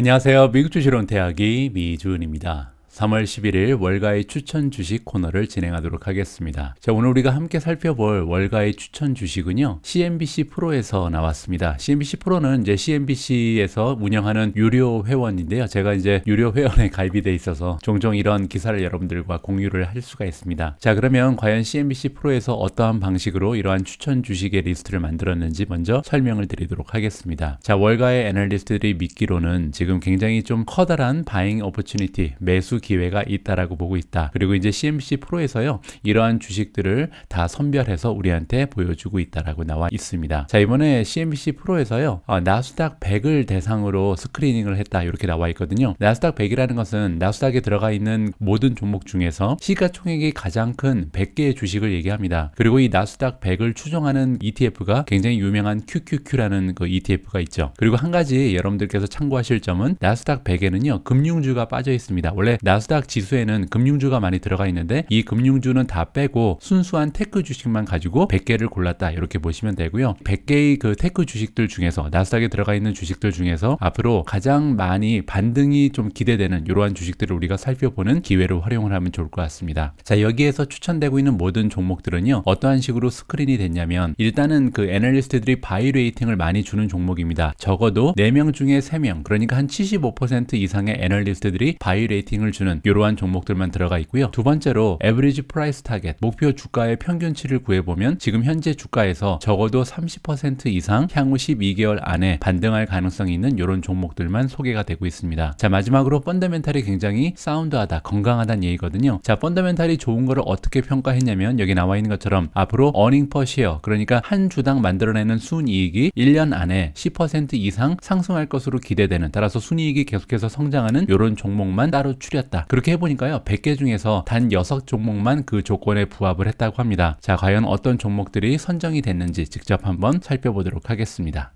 안녕하세요. 미국 주식론 대학이 미준입니다. 3월 11일 월가의 추천 주식 코너를 진행하도록 하겠습니다. 자, 오늘 우리가 함께 살펴볼 월가의 추천 주식은요, CNBC 프로에서 나왔습니다. CNBC 프로는 이제 CNBC에서 운영하는 유료 회원인데요. 제가 이제 유료 회원에 가입이 돼 있어서 종종 이런 기사를 여러분들과 공유를 할 수가 있습니다. 자, 그러면 과연 CNBC 프로에서 어떠한 방식으로 이러한 추천 주식의 리스트를 만들었는지 먼저 설명을 드리도록 하겠습니다. 자, 월가의 애널리스트들이 믿기로는 지금 굉장히 좀 커다란 바잉 오퍼튜니티, 매수 기회가 있다라고 보고 있다. 그리고 이제 CNBC 프로에서요, 이러한 주식들을 다 선별해서 우리한테 보여주고 있다라고 나와 있습니다. 자, 이번에 CNBC 프로에서요, 나스닥 100을 대상으로 스크리닝을 했다, 이렇게 나와 있거든요. 나스닥 100이라는 것은 나스닥에 들어가 있는 모든 종목 중에서 시가총액이 가장 큰 100개의 주식을 얘기합니다. 그리고 이 나스닥 100을 추정하는 ETF가 굉장히 유명한 QQQ라는 그 ETF가 있죠. 그리고 한 가지 여러분들께서 참고하실 점은 나스닥 100에는요, 금융주가 빠져 있습니다. 원래 나스닥 지수에는 금융주가 많이 들어가 있는데 이 금융주는 다 빼고 순수한 테크 주식만 가지고 100개를 골랐다, 이렇게 보시면 되고요. 100개의 그 테크 주식들 중에서, 나스닥에 들어가 있는 주식들 중에서 앞으로 가장 많이 반등이 좀 기대되는 이러한 주식들을 우리가 살펴보는 기회로 활용을 하면 좋을 것 같습니다. 자, 여기에서 추천되고 있는 모든 종목들은요, 어떠한 식으로 스크린이 됐냐면, 일단은 그 애널리스트들이 바이 레이팅을 많이 주는 종목입니다. 적어도 4명 중에 3명, 그러니까 한 75% 이상의 애널리스트들이 바이 레이팅을 주는 이러한 종목들만 들어가 있고요. 두 번째로 에버리지 프라이스 타겟, 목표 주가의 평균치를 구해보면 지금 현재 주가에서 적어도 30% 이상 향후 12개월 안에 반등할 가능성이 있는 이런 종목들만 소개가 되고 있습니다. 자, 마지막으로 펀더멘탈이 굉장히 사운드하다, 건강하다는 얘기거든요. 자, 펀더멘탈이 좋은 거를 어떻게 평가했냐면, 여기 나와 있는 것처럼 앞으로 어닝 퍼 쉐어, 그러니까 한 주당 만들어내는 순이익이 1년 안에 10% 이상 상승할 것으로 기대되는, 따라서 순이익이 계속해서 성장하는 이런 종목만 따로 추렸다. 그렇게 해보니까요, 100개 중에서 단 6종목만 그 조건에 부합을 했다고 합니다. 자, 과연 어떤 종목들이 선정이 됐는지 직접 한번 살펴보도록 하겠습니다.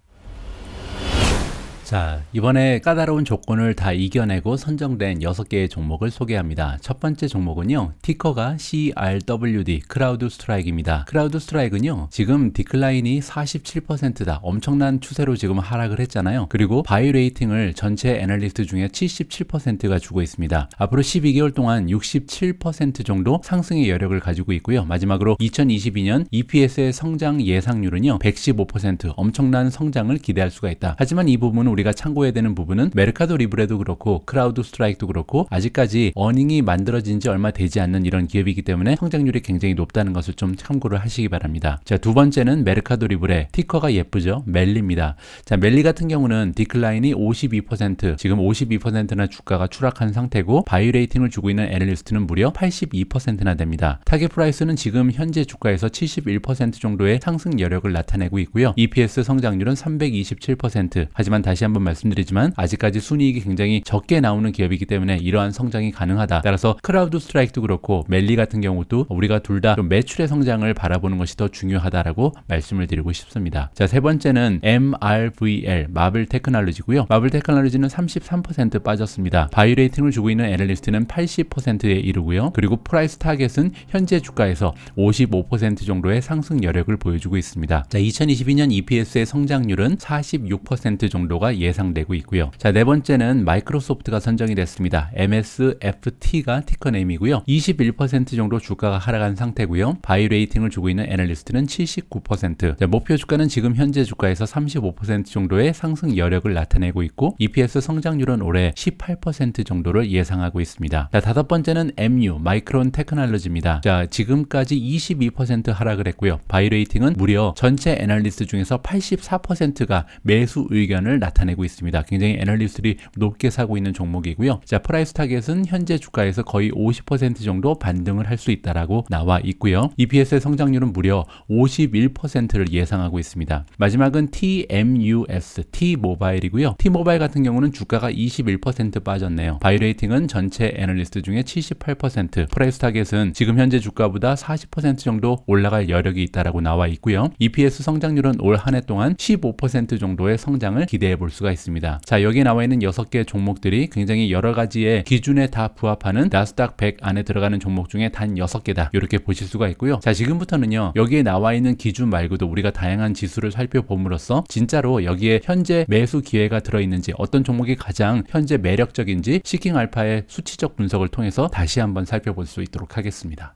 자, 이번에 까다로운 조건을 다 이겨내고 선정된 6개의 종목을 소개합니다. 첫 번째 종목은요, 티커가 CRWD, 크라우드 스트라이크입니다. 크라우드 스트라이크는요, 지금 디클라인이 47%다. 엄청난 추세로 지금 하락을 했잖아요. 그리고 바이 레이팅을 전체 애널리스트 중에 77%가 주고 있습니다. 앞으로 12개월 동안 67% 정도 상승의 여력을 가지고 있고요. 마지막으로 2022년 EPS의 성장 예상률은요, 115%, 엄청난 성장을 기대할 수가 있다. 하지만 이 부분은 우리가 참고해야 되는 부분은 메르카도 리브레도 그렇고 크라우드 스트라이크도 그렇고 아직까지 어닝이 만들어진 지 얼마 되지 않는 이런 기업이기 때문에 성장률이 굉장히 높다는 것을 좀 참고를 하시기 바랍니다. 자, 두 번째는 메르카도 리브레, 티커가 예쁘죠? 멜리입니다. 자, 멜리 같은 경우는 디클라인이 52%, 지금 52%나 주가가 추락한 상태고 바이 레이팅을 주고 있는 애널리스트는 무려 82%나 됩니다. 타겟 프라이스는 지금 현재 주가에서 71% 정도의 상승 여력을 나타내고 있고요. EPS 성장률은 327%. 하지만 다시 한번 말씀드리지만 아직까지 순이익이 굉장히 적게 나오는 기업이기 때문에 이러한 성장이 가능하다. 따라서 크라우드 스트라이크도 그렇고 멜리 같은 경우도 우리가 둘 다 매출의 성장을 바라보는 것이 더 중요하다라고 말씀을 드리고 싶습니다. 자, 세 번째는 MRVL, 마블 테크놀로지고요. 마블 테크놀로지는 33% 빠졌습니다. 바이 레이팅을 주고 있는 애널리스트는 80%에 이르고요. 그리고 프라이스 타겟은 현재 주가에서 55% 정도의 상승 여력을 보여주고 있습니다. 자, 2022년 EPS의 성장률은 46% 정도가 예상되고 있고요. 자, 네 번째는 마이크로소프트가 선정이 됐습니다. MSFT가 티커네임이고요. 21% 정도 주가가 하락한 상태고요. 바이 레이팅을 주고 있는 애널리스트는 79%. 자, 목표 주가는 지금 현재 주가에서 35% 정도의 상승 여력을 나타내고 있고 EPS 성장률은 올해 18% 정도를 예상하고 있습니다. 자, 다섯 번째는 MU, 마이크론 테크놀로지입니다. 자, 지금까지 22% 하락을 했고요. 바이 레이팅은 무려 전체 애널리스트 중에서 84%가 매수 의견을 나타내고 있습니다. 굉장히 애널리스트들이 높게 사고 있는 종목이고요. 자, 프라이스 타겟은 현재 주가에서 거의 50% 정도 반등을 할 수 있다라고 나와 있고요. EPS의 성장률은 무려 51%를 예상하고 있습니다. 마지막은 TMUS, T모바일이고요. T모바일 같은 경우는 주가가 21% 빠졌네요. 바이 레이팅은 전체 애널리스트 중에 78%, 프라이스 타겟은 지금 현재 주가보다 40% 정도 올라갈 여력이 있다라고 나와 있고요. EPS 성장률은 올 한 해 동안 15% 정도의 성장을 기대해 볼 수가 있습니다. 자, 여기에 나와 있는 6개 종목들이 굉장히 여러 가지의 기준에 다 부합하는 나스닥 100 안에 들어가는 종목 중에 단 6개다. 이렇게 보실 수가 있고요. 자, 지금부터는요, 여기에 나와 있는 기준 말고도 우리가 다양한 지수를 살펴봄으로써 진짜로 여기에 현재 매수 기회가 들어있는지, 어떤 종목이 가장 현재 매력적인지 시킹 알파의 수치적 분석을 통해서 다시 한번 살펴볼 수 있도록 하겠습니다.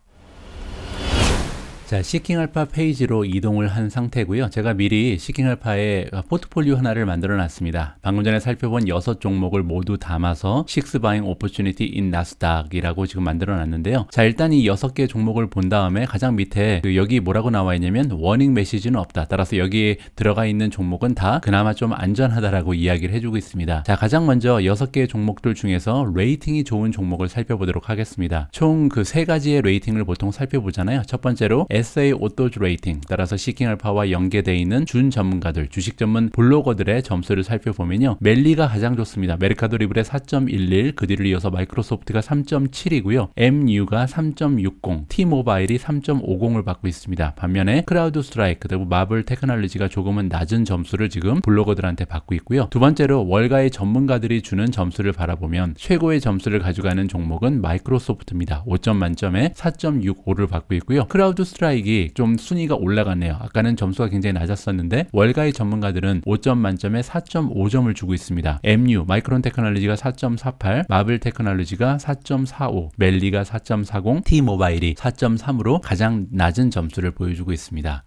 자, 시킹알파 페이지로 이동을 한 상태고요. 제가 미리 시킹알파의 포트폴리오 하나를 만들어 놨습니다. 방금 전에 살펴본 6종목을 모두 담아서 6 Buying Opportunity in Nasdaq이라고 지금 만들어 놨는데요. 자, 일단 이 6개 종목을 본 다음에 가장 밑에 여기 뭐라고 나와 있냐면 워닝 메시지는 없다. 따라서 여기에 들어가 있는 종목은 다 그나마 좀 안전하다라고 이야기를 해주고 있습니다. 자, 가장 먼저 6개의 종목들 중에서 레이팅이 좋은 종목을 살펴보도록 하겠습니다. 총 그 3가지의 레이팅을 보통 살펴보잖아요. 첫 번째로 SA 오토즈 레이팅, 따라서 시킹알파와 연계되어 있는 준 전문가들, 주식 전문 블로거들의 점수를 살펴보면요, 멜리가 가장 좋습니다. 메르카도 리브레 4.11, 그 뒤를 이어서 마이크로소프트가 3.7이고요 MU가 3.60, T모바일이 3.50을 받고 있습니다. 반면에 크라우드 스트라이크, 그리고 마블 테크놀로지가 조금은 낮은 점수를 지금 블로거들한테 받고 있고요. 두 번째로 월가의 전문가들이 주는 점수를 바라보면 최고의 점수를 가져가는 종목은 마이크로소프트입니다. 5점 만점에 4.65를 받고 있고요. 크라우드 스트라이크 좀 순위가 올라갔네요. 아까는 점수가 굉장히 낮았었는데 월가의 전문가들은 5점 만점에 4.5점을 주고 있습니다. MU, 마이크론 테크놀로지가 4.48, 마블 테크놀로지가 4.45, 멜리가 4.40, T모바일이 4.3으로 가장 낮은 점수를 보여주고 있습니다.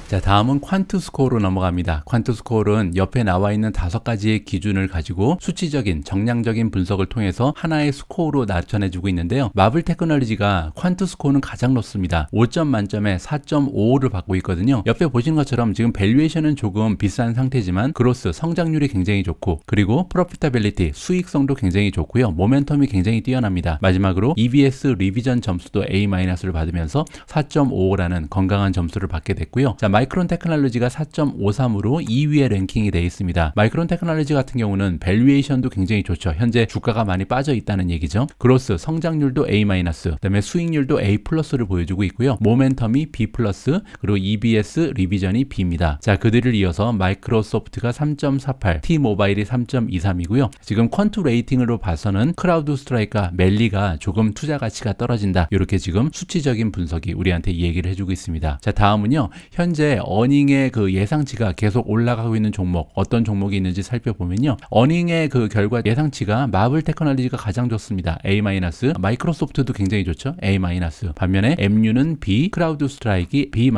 자, 다음은 퀀트 스코어로 넘어갑니다. 퀀트 스코어는 옆에 나와 있는 5가지의 기준을 가지고 수치적인 정량적인 분석을 통해서 하나의 스코어로 나타내주고 있는데요. 마블 테크놀로지가 퀀트 스코어는 가장 높습니다. 5점 만점에 4.55를 받고 있거든요. 옆에 보시는 것처럼 지금 밸류에이션은 조금 비싼 상태지만 그로스 성장률이 굉장히 좋고, 그리고 프로피타빌리티 수익성도 굉장히 좋고요. 모멘텀이 굉장히 뛰어납니다. 마지막으로 EBS 리비전 점수도 A-를 받으면서 4.55라는 건강한 점수를 받게 됐고요. 자, 마이크론 테크놀로지가 4.53으로 2위에 랭킹이 되어 있습니다. 마이크론 테크놀로지 같은 경우는 밸류에이션도 굉장히 좋죠. 현재 주가가 많이 빠져 있다는 얘기죠. 그로스 성장률도 A-, 그다음에 수익률도 A+를 보여주고 있고요. 모멘텀이 B+, 그리고 EBS 리비전이 B입니다. 자, 그들을 이어서 마이크로소프트가 3.48, T모바일이 3.23이고요. 지금 퀀트 레이팅으로 봐서는 크라우드 스트라이크와 멜리가 조금 투자 가치가 떨어진다. 이렇게 지금 수치적인 분석이 우리한테 얘기를 해주고 있습니다. 자, 다음은요, 현재 어닝의 그 예상치가 계속 올라가고 있는 종목, 어떤 종목이 있는지 살펴보면요, 어닝의 그 결과 예상치가 마블 테크놀로지가 가장 좋습니다. A-, 마이크로소프트도 굉장히 좋죠. A-, 반면에 MU는 B, 크라우드 스트라이크가 B-,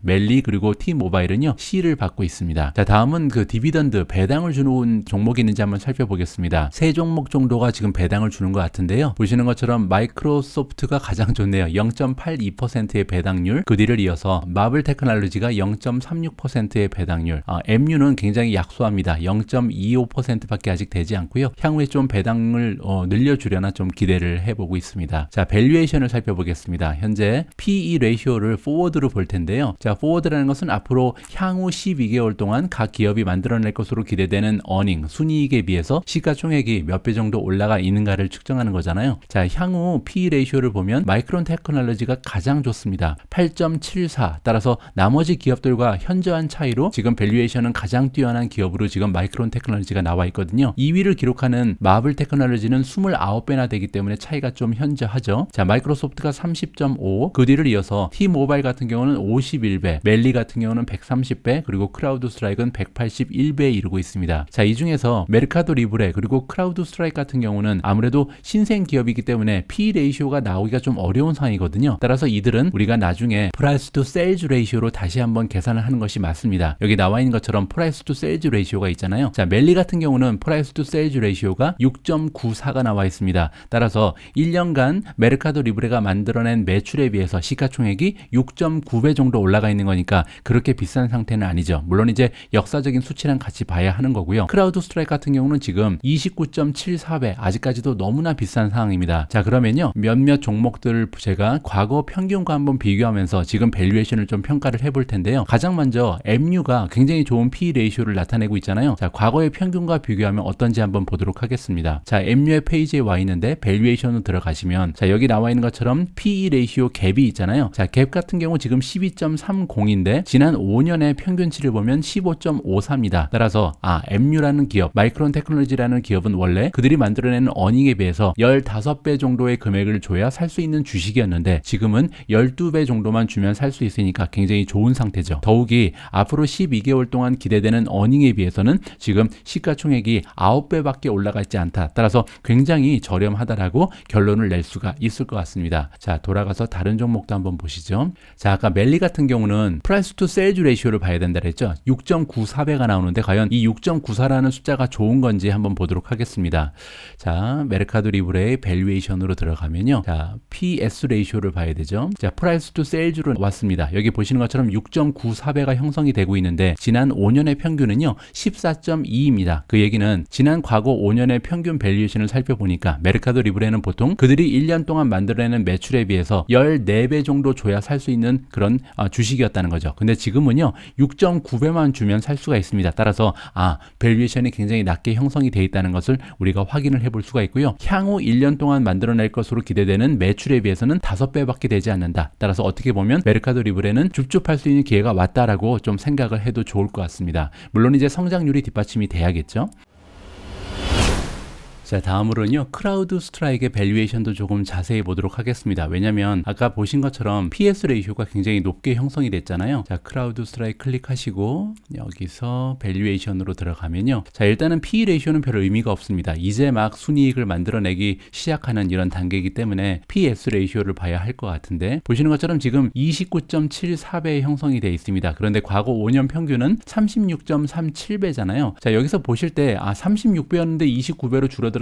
멜리 그리고 T모바일은요 C를 받고 있습니다. 자, 다음은 그 디비던드 배당을 주는 종목이 있는지 한번 살펴보겠습니다. 3종목 정도가 지금 배당을 주는 것 같은데요. 보시는 것처럼 마이크로소프트가 가장 좋네요. 0.82%의 배당률, 그 뒤를 이어서 마블 테크놀로지가 0.36%의 배당률, MU는 굉장히 약소합니다. 0.25%밖에 아직 되지 않고요. 향후에 좀 배당을 늘려주려나 좀 기대를 해보고 있습니다. 자, 밸류에이션을 살펴보겠습니다. 현재 PE 레이쇼를 포워드로 볼 텐데요. 자, 포워드라는 것은 앞으로 향후 12개월 동안 각 기업이 만들어낼 것으로 기대되는 어닝, 순이익에 비해서 시가총액이 몇 배 정도 올라가 있는가를 측정하는 거잖아요. 자, 향후 PE 레이쇼를 보면 마이크론 테크놀로지가 가장 좋습니다. 8.74, 따라서 나머지 기업들과 현저한 차이로 지금 밸류에이션은 가장 뛰어난 기업으로 지금 마이크론 테크놀로지가 나와 있거든요. 2위를 기록하는 마블 테크놀로지는 29배나 되기 때문에 차이가 좀 현저하죠. 자, 마이크로소프트가 30.5, 그 뒤를 이어서 T모바일 같은 경우는 51배, 멜리 같은 경우는 130배, 그리고 크라우드 스트라이크는 181배에 이르고 있습니다. 자, 이 중에서 메르카도 리브레 그리고 크라우드 스트라이크 같은 경우는 아무래도 신생 기업이기 때문에 P 레이쇼가 나오기가 좀 어려운 상황이거든요. 따라서 이들은 우리가 나중에 프라이스 투 세일즈 레이쇼로 다시 한번 계산을 하는 것이 맞습니다. 여기 나와 있는 것처럼 프라이스 투 세일즈 레이쇼가 있잖아요. 자, 멜리 같은 경우는 프라이스 투 세일즈 레이쇼가 6.94가 나와 있습니다. 따라서 1년간 메르카도 리브레가 만들어낸 매출에 비해서 시가총액이 6.9배 정도 올라가 있는 거니까 그렇게 비싼 상태는 아니죠. 물론 이제 역사적인 수치랑 같이 봐야 하는 거고요. 크라우드 스트라이크 같은 경우는 지금 29.74배, 아직까지도 너무나 비싼 상황입니다. 자, 그러면요, 몇몇 종목들을 제가 과거 평균과 한번 비교하면서 지금 밸류에이션을 좀 평가를 해볼 텐데요. 가장 먼저 MU가 굉장히 좋은 PE 레이쇼를 나타내고 있잖아요. 자, 과거의 평균과 비교하면 어떤지 한번 보도록 하겠습니다. 자, MU의 페이지에 와 있는데 밸류에이션으로 들어가시면 자, 여기 나와 있는 것처럼 PE 레이쇼 갭이 있잖아요. 자, 갭 같은 경우 지금 12.30인데 지난 5년의 평균치를 보면 15.54입니다. 따라서 MU라는 기업, 마이크론 테크놀로지라는 기업은 원래 그들이 만들어내는 어닝에 비해서 15배 정도의 금액을 줘야 살 수 있는 주식이었는데 지금은 12배 정도만 주면 살 수 있으니까 굉장히 좋은 상태죠. 더욱이 앞으로 12개월 동안 기대되는 어닝에 비해서는 지금 시가총액이 9배밖에 올라가 있지 않다. 따라서 굉장히 저렴하다라고 결론을 낼 수가 있을 것 같습니다. 자, 돌아가서 다른 종목도 한번 보시죠. 자, 아까 멜리 같은 경우는 프라이스 투 세일즈 레이쇼를 봐야 된다 그랬죠. 6.94배가 나오는데 과연 이 6.94라는 숫자가 좋은 건지 한번 보도록 하겠습니다. 자, 메르카도 리브레의 밸류에이션으로 들어가면요. 자, PS 레이쇼를 봐야 되죠. 자, 프라이스 투 세일즈로 왔습니다. 여기 보시는 것처럼 6.94배가 형성이 되고 있는데 지난 5년의 평균은요 14.2입니다. 그 얘기는 지난 과거 5년의 평균 밸류에이션을 살펴보니까 메르카도 리브레는 보통 그들이 1년 동안 만들어내는 매출에 비해서 14배 정도 줘야 살 수 있는 그런 주식이었다는 거죠. 근데 지금은요 6.9배만 주면 살 수가 있습니다. 따라서 밸류에이션이 굉장히 낮게 형성이 되어 있다는 것을 우리가 확인을 해볼 수가 있고요. 향후 1년 동안 만들어낼 것으로 기대되는 매출에 비해서는 5배밖에 되지 않는다. 따라서 어떻게 보면 메르카도 리브레는 줍줍할 수 있는 기회가 왔다라고 좀 생각을 해도 좋을 것 같습니다. 물론 이제 성장률이 뒷받침이 돼야겠죠. 자, 다음으로는요 크라우드 스트라이크의 밸류에이션도 조금 자세히 보도록 하겠습니다. 왜냐면 아까 보신 것처럼 PS 레이쇼가 굉장히 높게 형성이 됐잖아요. 자, 크라우드 스트라이크 클릭하시고 여기서 밸류에이션으로 들어가면요, 자, 일단은 PE 레이쇼는 별 의미가 없습니다. 이제 막 순이익을 만들어내기 시작하는 이런 단계이기 때문에 PS 레이쇼를 봐야 할 것 같은데 보시는 것처럼 지금 29.74배의 형성이 되어 있습니다. 그런데 과거 5년 평균은 36.37배잖아요. 자, 여기서 보실 때 36배였는데 29배로 줄어들었으니까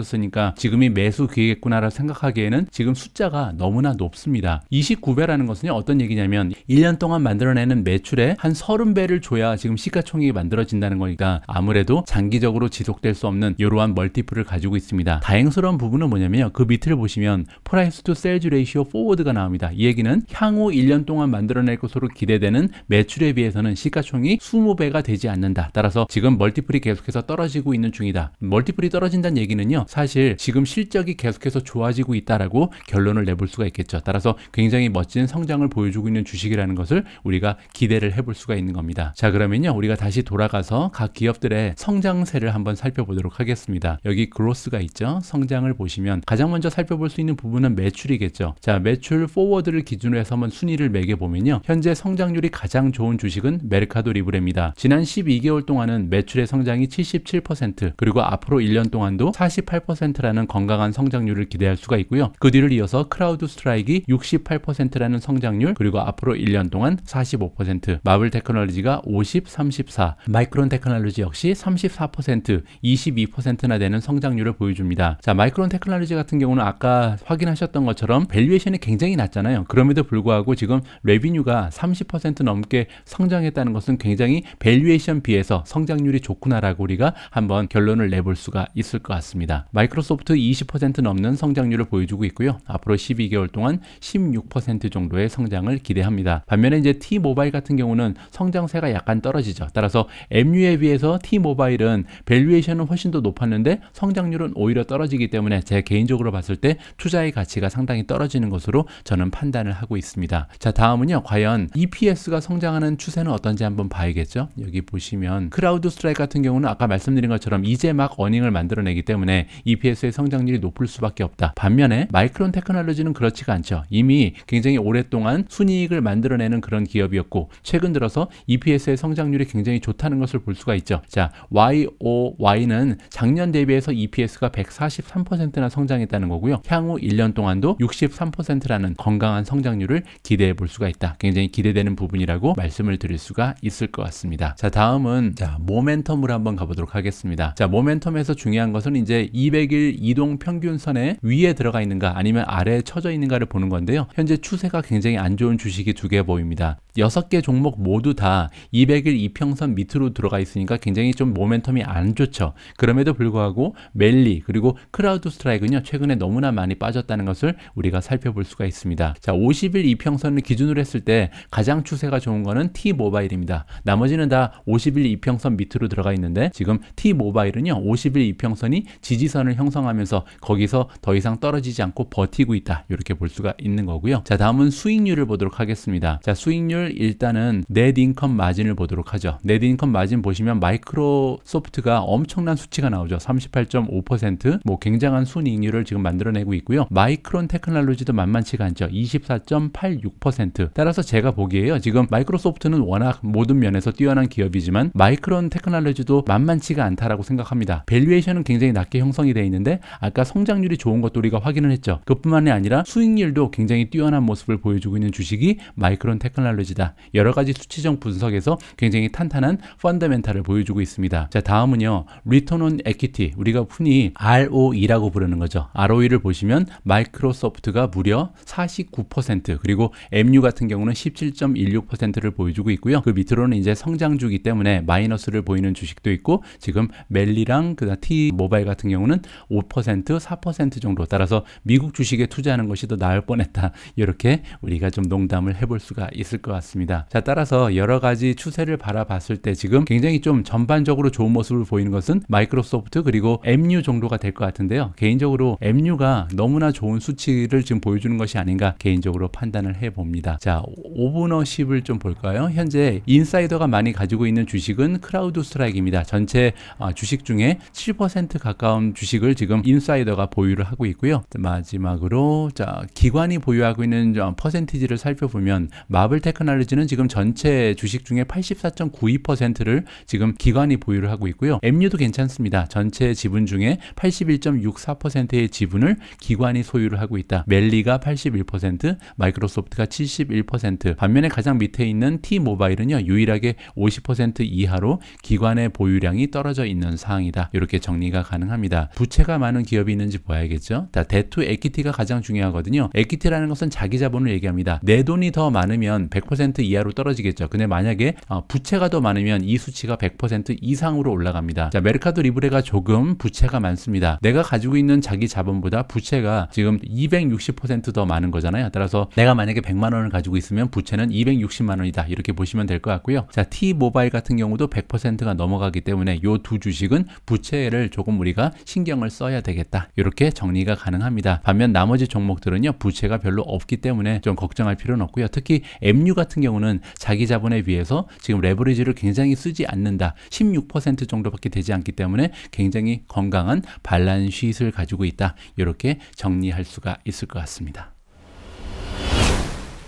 지금이 매수 기회겠구나라고 생각하기에는 지금 숫자가 너무나 높습니다. 29배라는 것은요 어떤 얘기냐면 1년 동안 만들어내는 매출의 한 30배를 줘야 지금 시가총액이 만들어진다는 거니까 아무래도 장기적으로 지속될 수 없는 이러한 멀티플을 가지고 있습니다. 다행스러운 부분은 뭐냐면요, 그 밑을 보시면 프라이스 투 세일즈 레이시오 포워드가 나옵니다. 이 얘기는 향후 1년 동안 만들어낼 것으로 기대되는 매출에 비해서는 시가총액이 20배가 되지 않는다. 따라서 지금 멀티플이 계속해서 떨어지고 있는 중이다. 멀티플이 떨어진다는 얘기는요 사실 지금 실적이 계속해서 좋아지고 있다라고 결론을 내볼 수가 있겠죠. 따라서 굉장히 멋진 성장을 보여주고 있는 주식이라는 것을 우리가 기대를 해볼 수가 있는 겁니다. 자, 그러면요 우리가 다시 돌아가서 각 기업들의 성장세를 한번 살펴보도록 하겠습니다. 여기 그로스가 있죠. 성장을 보시면 가장 먼저 살펴볼 수 있는 부분은 매출이겠죠. 자, 매출 포워드를 기준으로 해서 한번 순위를 매겨보면요, 현재 성장률이 가장 좋은 주식은 메르카도 리브레입니다. 지난 12개월 동안은 매출의 성장이 77%, 그리고 앞으로 1년 동안도 48%라는 건강한 성장률을 기대할 수가 있고요. 그 뒤를 이어서 크라우드 스트라이크가 68%라는 성장률, 그리고 앞으로 1년 동안 45%, 마블 테크놀로지가 50, 34, 마이크론 테크놀로지 역시 34%, 22%나 되는 성장률을 보여줍니다. 자, 마이크론 테크놀로지 같은 경우는 아까 확인하셨던 것처럼 밸류에이션이 굉장히 낮잖아요. 그럼에도 불구하고 지금 레비뉴가 30% 넘게 성장했다는 것은 굉장히 밸류에이션 비해서 성장률이 좋구나라고 우리가 한번 결론을 내볼 수가 있을 것 같습니다. 마이크로소프트 20% 넘는 성장률을 보여주고 있고요. 앞으로 12개월 동안 16% 정도의 성장을 기대합니다. 반면에 이제 T-모바일 같은 경우는 성장세가 약간 떨어지죠. 따라서 MU에 비해서 T-모바일은 밸류에이션은 훨씬 더 높았는데 성장률은 오히려 떨어지기 때문에 제 개인적으로 봤을 때 투자의 가치가 상당히 떨어지는 것으로 저는 판단을 하고 있습니다. 자, 다음은요, 과연 EPS가 성장하는 추세는 어떤지 한번 봐야겠죠. 여기 보시면 크라우드 스트라이크 같은 경우는 아까 말씀드린 것처럼 이제 막 어닝을 만들어내기 때문에 EPS의 성장률이 높을 수밖에 없다. 반면에 마이크론 테크놀로지는 그렇지가 않죠. 이미 굉장히 오랫동안 순이익을 만들어내는 그런 기업이었고 최근 들어서 EPS의 성장률이 굉장히 좋다는 것을 볼 수가 있죠. 자, YOY는 작년 대비해서 EPS가 143%나 성장했다는 거고요. 향후 1년 동안도 63%라는 건강한 성장률을 기대해 볼 수가 있다. 굉장히 기대되는 부분이라고 말씀을 드릴 수가 있을 것 같습니다. 자, 다음은 모멘텀으로 한번 가보도록 하겠습니다. 자, 모멘텀에서 중요한 것은 이제 200일 이동 평균선의 위에 들어가 있는가 아니면 아래에 쳐져 있는가를 보는 건데요. 현재 추세가 굉장히 안 좋은 주식이 두 개 보입니다. 6개 종목 모두 다 200일 이평선 밑으로 들어가 있으니까 굉장히 좀 모멘텀이 안 좋죠. 그럼에도 불구하고 멜리 그리고 크라우드 스트라이크는요, 최근에 너무나 많이 빠졌다는 것을 우리가 살펴볼 수가 있습니다. 자, 50일 이평선을 기준으로 했을 때 가장 추세가 좋은 거는 T모바일입니다. 나머지는 다 50일 이평선 밑으로 들어가 있는데 지금 T모바일은요, 50일 이평선이 지지선을 형성하면서 거기서 더 이상 떨어지지 않고 버티고 있다, 이렇게 볼 수가 있는 거고요. 자, 다음은 수익률을 보도록 하겠습니다. 자, 수익률 일단은 넷 인컴 마진을 보도록 하죠. 넷 인컴 마진 보시면 마이크로소프트가 엄청난 수치가 나오죠. 38.5%, 뭐 굉장한 순이익률을 지금 만들어내고 있고요. 마이크론 테크놀로지도 만만치가 않죠. 24.86%. 따라서 제가 보기에요, 지금 마이크로소프트는 워낙 모든 면에서 뛰어난 기업이지만 마이크론 테크놀로지도 만만치가 않다라고 생각합니다. 밸류에이션은 굉장히 낮게 형성이 되어 있는데 아까 성장률이 좋은 것도 우리가 확인을 했죠. 그뿐만이 아니라 수익률도 굉장히 뛰어난 모습을 보여주고 있는 주식이 마이크론 테크놀로지다. 여러 가지 수치적 분석에서 굉장히 탄탄한 펀더멘탈을 보여주고 있습니다. 자, 다음은요, 리턴 온 에퀴티, 우리가 흔히 ROE라고 부르는 거죠. ROE를 보시면 마이크로소프트가 무려 49%, 그리고 MU 같은 경우는 17.16%를 보여주고 있고요. 그 밑으로는 이제 성장주기 때문에 마이너스를 보이는 주식도 있고, 지금 멜리랑 그다음 T모바일 같은 경우는 5%, 4% 정도. 따라서 미국 주식에 투자하는 것이 더 나을 뻔했다, 이렇게 우리가 좀 농담을 해볼 수가 있을 것 같습니다. 자, 따라서 여러 가지 추세를 바라봤을 때 지금 굉장히 좀 전반적으로 좋은 모습을 보이는 것은 마이크로소프트 그리고 MU 정도가 될 것 같은데요. 개인적으로 MU가 너무나 좋은 수치를 지금 보여주는 것이 아닌가 개인적으로 판단을 해봅니다. 자, 오너십을 좀 볼까요? 현재 인사이더가 많이 가지고 있는 주식은 크라우드 스트라이크입니다. 전체 주식 중에 7% 가까운 주식을 지금 인사이더가 보유를 하고 있고요. 마지막으로 자, 기관이 보유하고 있는 퍼센티지를 살펴보면 마블 테크놀로지는 지금 전체 주식 중에 84.92%를 지금 기관이 보유를 하고 있고요. MU도 괜찮습니다. 전체 지분 중에 81.64%의 지분을 기관이 소유를 하고 있다. 멜리가 81%, 마이크로소프트가 71%, 반면에 가장 밑에 있는 T모바일은요, 유일하게 50% 이하로 기관의 보유량이 떨어져 있는 상황이다. 이렇게 정리가 가능합니다. 부채가 많은 기업이 있는지 봐야겠죠. 데투 에퀴티가 가장 중요하거든요. 에퀴티라는 것은 자기 자본을 얘기합니다. 내 돈이 더 많으면 100% 이하로 떨어지겠죠. 근데 만약에 부채가 더 많으면 이 수치가 100% 이상으로 올라갑니다. 자, 메르카도 리브레가 조금 부채가 많습니다. 내가 가지고 있는 자기 자본보다 부채가 지금 260% 더 많은 거잖아요. 따라서 내가 만약에 100만 원을 가지고 있으면 부채는 260만 원이다. 이렇게 보시면 될 것 같고요. 자, T모바일 같은 경우도 100%가 넘어가기 때문에 이 두 주식은 부채를 조금 우리가 신경을 써야 되겠다. 이렇게 정리가 가능합니다. 반면 나머지 종목들은요, 부채가 별로 없기 때문에 좀 걱정할 필요는 없고요. 특히 MU 같은 경우는 자기 자본에 비해서 지금 레버리지를 굉장히 쓰지 않는다. 16% 정도밖에 되지 않기 때문에 굉장히 건강한 밸런스시트를 가지고 있다. 이렇게 정리할 수가 있을 것 같습니다.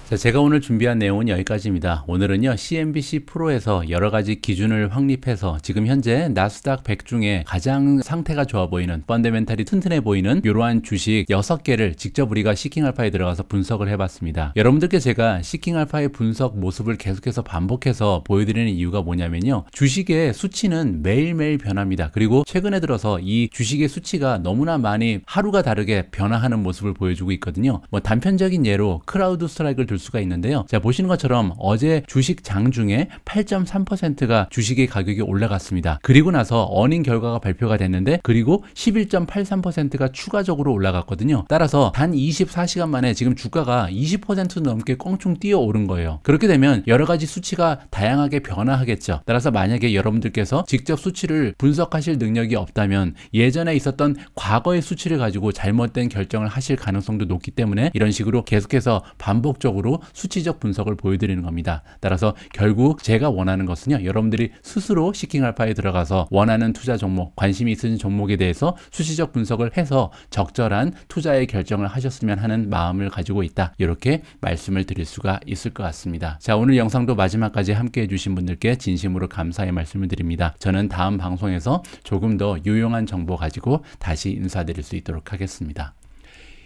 자, 제가 오늘 준비한 내용은 여기까지입니다. 오늘은요, CNBC 프로에서 여러 가지 기준을 확립해서 지금 현재 나스닥 100 중에 가장 상태가 좋아 보이는, 펀더멘탈이 튼튼해 보이는 이러한 주식 6개를 직접 우리가 시킹알파에 들어가서 분석을 해봤습니다. 여러분들께 제가 시킹알파의 분석 모습을 계속해서 반복해서 보여드리는 이유가 뭐냐면요, 주식의 수치는 매일매일 변합니다. 그리고 최근에 들어서 이 주식의 수치가 너무나 많이 하루가 다르게 변화하는 모습을 보여주고 있거든요. 뭐 단편적인 예로 크라우드 스트라이크를 들 수가 있는데요. 자, 보시는 것처럼 어제 주식 장 중에 8.3%가 주식의 가격이 올라갔습니다. 그리고 나서 어닝 결과가 발표가 됐는데, 그리고 11.83%가 추가적으로 올라갔거든요. 따라서 단 24시간 만에 지금 주가가 20% 넘게 껑충 뛰어오른 거예요. 그렇게 되면 여러 가지 수치가 다양하게 변화하겠죠. 따라서 만약에 여러분들께서 직접 수치를 분석하실 능력이 없다면 예전에 있었던 과거의 수치를 가지고 잘못된 결정을 하실 가능성도 높기 때문에 이런 식으로 계속해서 반복적으로 수치적 분석을 보여드리는 겁니다. 따라서 결국 제가 원하는 것은요, 여러분들이 스스로 시킹알파에 들어가서 원하는 투자 종목, 관심이 있으신 종목에 대해서 수치적 분석을 해서 적절한 투자의 결정을 하셨으면 하는 마음을 가지고 있다. 이렇게 말씀을 드릴 수가 있을 것 같습니다. 자, 오늘 영상도 마지막까지 함께 해주신 분들께 진심으로 감사의 말씀을 드립니다. 저는 다음 방송에서 조금 더 유용한 정보 가지고 다시 인사드릴 수 있도록 하겠습니다.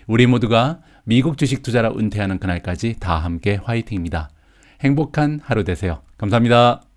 우리 모두가 미국 주식 투자라 은퇴하는 그날까지 다 함께 화이팅입니다. 행복한 하루 되세요. 감사합니다.